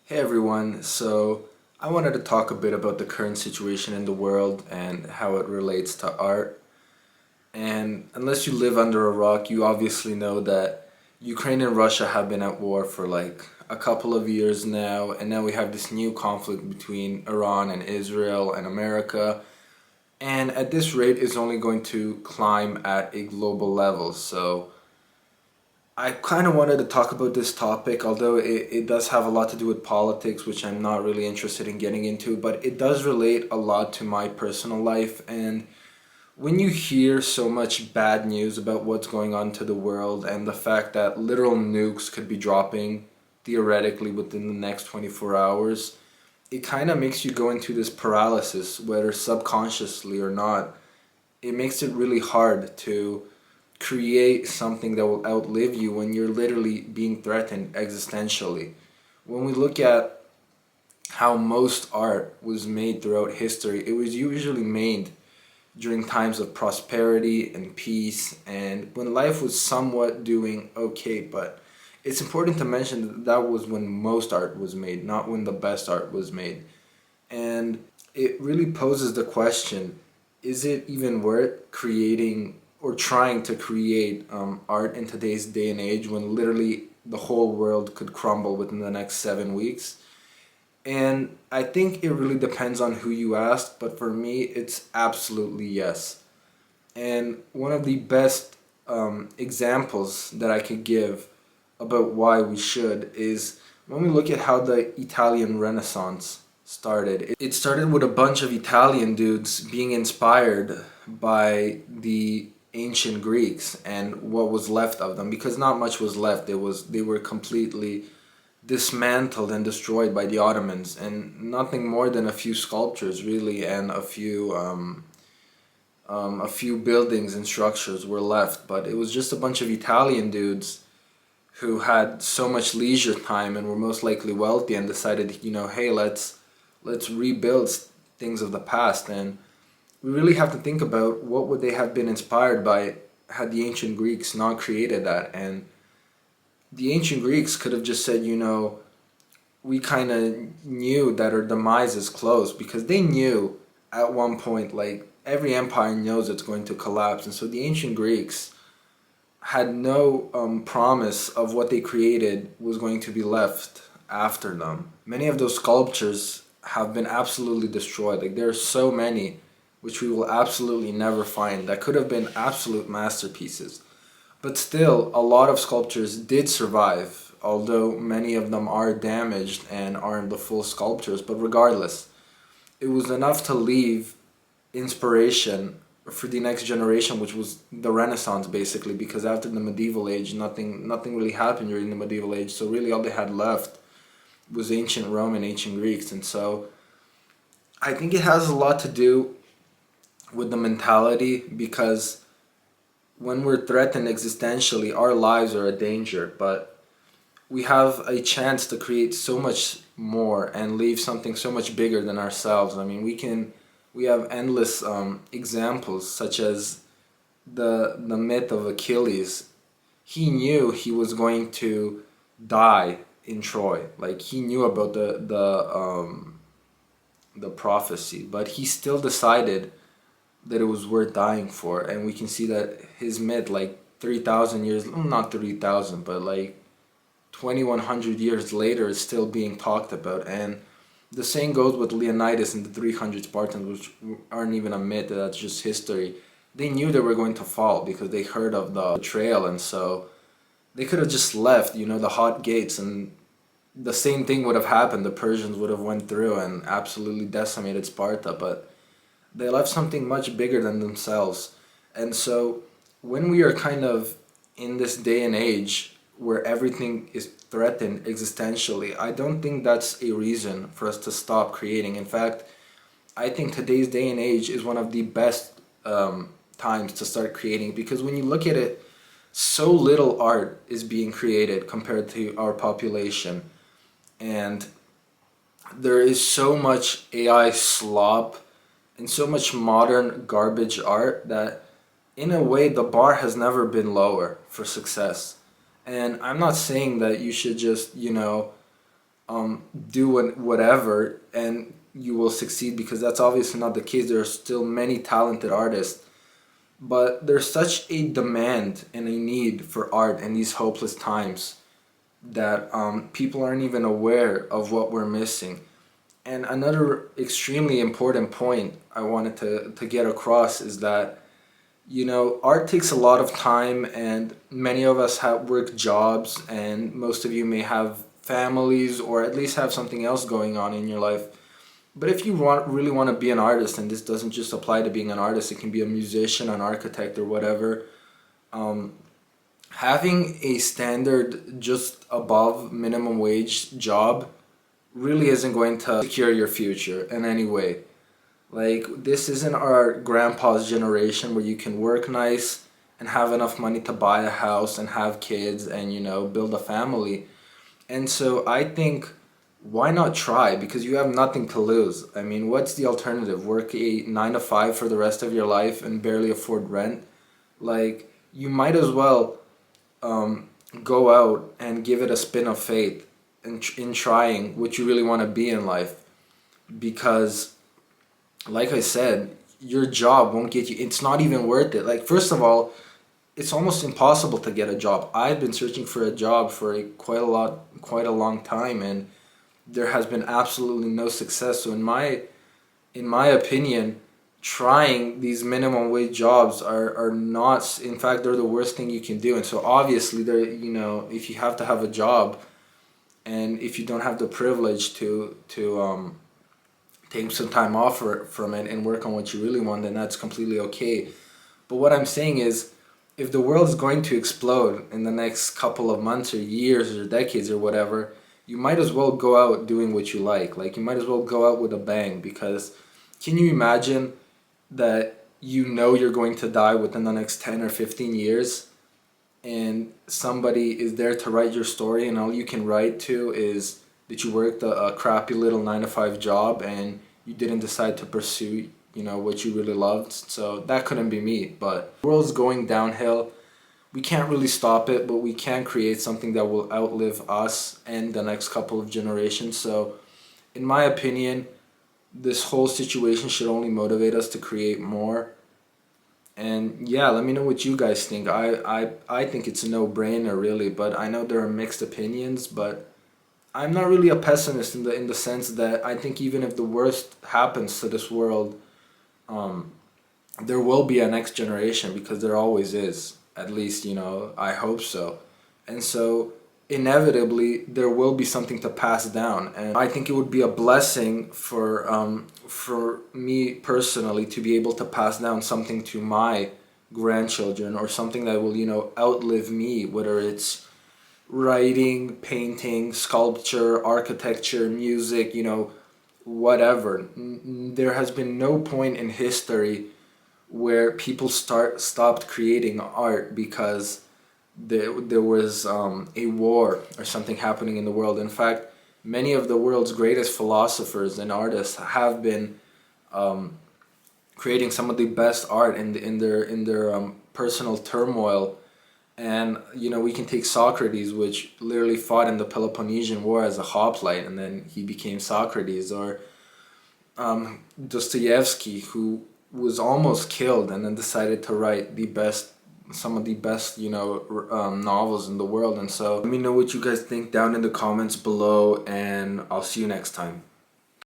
Hey everyone, so I wanted to talk a bit about the current situation in the world and how it relates to art. And unless you live under a rock, you obviously know that Ukraine and Russia have been at war for like a couple of years now, and now we have this new conflict between Iran and Israel and America. And at this rate, it's only going to climb at a global level. So I kind of wanted to talk about this topic, although it does have a lot to do with politics, which I'm not really interested in getting into, but it does relate a lot to my personal life. And when you hear so much bad news about what's going on to the world and the fact that literal nukes could be dropping theoretically within the next 24 hours, it kind of makes you go into this paralysis, whether subconsciously or not. It makes it really hard to create something that will outlive you when you're literally being threatened existentially. When we look at how most art was made throughout history, it was usually made during times of prosperity and peace and when life was somewhat doing okay. But it's important to mention that that was when most art was made, not when the best art was made. And it really poses the question, is it even worth creating or trying to create art in today's day and age when literally the whole world could crumble within the next 7 weeks? And I think it really depends on who you ask, but for me, it's absolutely yes. And one of the best examples that I could give about why we should is when we look at how the Italian Renaissance started. It started with a bunch of Italian dudes being inspired by the ancient Greeks and what was left of them, because not much was left. They were completely dismantled and destroyed by the Ottomans, and nothing more than a few sculptures really and a few buildings and structures were left. But it was just a bunch of Italian dudes who had so much leisure time and were most likely wealthy and decided, hey, let's rebuild things of the past. And we really have to think about what would they have been inspired by had the ancient Greeks not created that. And the ancient Greeks could have just said, we kind of knew that our demise is close, because they knew at one point, like every empire knows it's going to collapse. And so the ancient Greeks had no promise of what they created was going to be left after them. Many of those sculptures have been absolutely destroyed. Like there are so many which we will absolutely never find that could have been absolute masterpieces. But still, a lot of sculptures did survive, although many of them are damaged and aren't the full sculptures. But regardless, it was enough to leave inspiration for the next generation, which was the Renaissance basically, because after the medieval age, nothing really happened during the medieval age. So really all they had left was ancient Rome and ancient Greeks. And so I think it has a lot to do with the mentality, because when we're threatened existentially, our lives are a danger, but we have a chance to create so much more and leave something so much bigger than ourselves. I mean, we have endless examples, such as the myth of Achilles. He knew he was going to die in Troy. Like he knew about the prophecy, but he still decided that it was worth dying for. And we can see that his myth, like 3,000 years, not 3,000, but like 2,100 years later, is still being talked about. And the same goes with Leonidas and the 300 Spartans, which aren't even a myth, that's just history. They knew they were going to fall because they heard of the betrayal, and so they could have just left, the hot gates, and the same thing would have happened. The Persians would have went through and absolutely decimated Sparta, but they left something much bigger than themselves. And so when we are kind of in this day and age where everything is threatened existentially, I don't think that's a reason for us to stop creating. In fact, I think today's day and age is one of the best times to start creating, because when you look at it, so little art is being created compared to our population. And there is so much AI slop and so much modern garbage art that, in a way, the bar has never been lower for success. And I'm not saying that you should just, do whatever and you will succeed, because that's obviously not the case. There are still many talented artists, but there's such a demand and a need for art in these hopeless times that people aren't even aware of what we're missing. And another extremely important point I wanted to get across is that, art takes a lot of time, and many of us have work jobs, and most of you may have families or at least have something else going on in your life. But if you really want to be an artist, and this doesn't just apply to being an artist, it can be a musician, an architect, or whatever, having a standard just above minimum wage job really isn't going to secure your future in any way. Like, this isn't our grandpa's generation where you can work nice and have enough money to buy a house and have kids and, build a family. And so I think, why not try? Because you have nothing to lose. I mean, what's the alternative? Work a 9 to 5 for the rest of your life and barely afford rent? Like, you might as well go out and give it a spin of faith in trying what you really want to be in life. Because, like I said, your job won't get you, it's not even worth it. Like, first of all, it's almost impossible to get a job. I've been searching for a job for quite a long time, and there has been absolutely no success. So in my opinion, trying these minimum wage jobs are not, in fact, they're the worst thing you can do. And so obviously, if you have to have a job, and if you don't have the privilege to take some time off from it and work on what you really want, then that's completely okay. But what I'm saying is, if the world is going to explode in the next couple of months or years or decades or whatever, you might as well go out doing what you like. Like, you might as well go out with a bang, because can you imagine that you're going to die within the next 10 or 15 years, and somebody is there to write your story, and all you can write to is that you worked a crappy little 9 to 5 job and you didn't decide to pursue what you really loved. So that couldn't be me. But the world's going downhill. We can't really stop it, but we can create something that will outlive us and the next couple of generations. So in my opinion, this whole situation should only motivate us to create more. And yeah, let me know what you guys think. I think it's a no-brainer, really, but I know there are mixed opinions. But I'm not really a pessimist in the sense that I think even if the worst happens to this world, there will be a next generation, because there always is. At least, I hope so. And so inevitably there will be something to pass down, and I think it would be a blessing for me personally to be able to pass down something to my grandchildren, or something that will outlive me, whether it's writing, painting, sculpture, architecture, music, whatever. There has been no point in history where people stopped creating art because there was a war or something happening in the world. In fact, many of the world's greatest philosophers and artists have been creating some of the best art in their personal turmoil. And we can take Socrates, which literally fought in the Peloponnesian War as a hoplite, and then he became Socrates. Or Dostoevsky, who was almost killed and then decided to write some of the best novels in the world. And so let me know what you guys think down in the comments below, and I'll see you next time.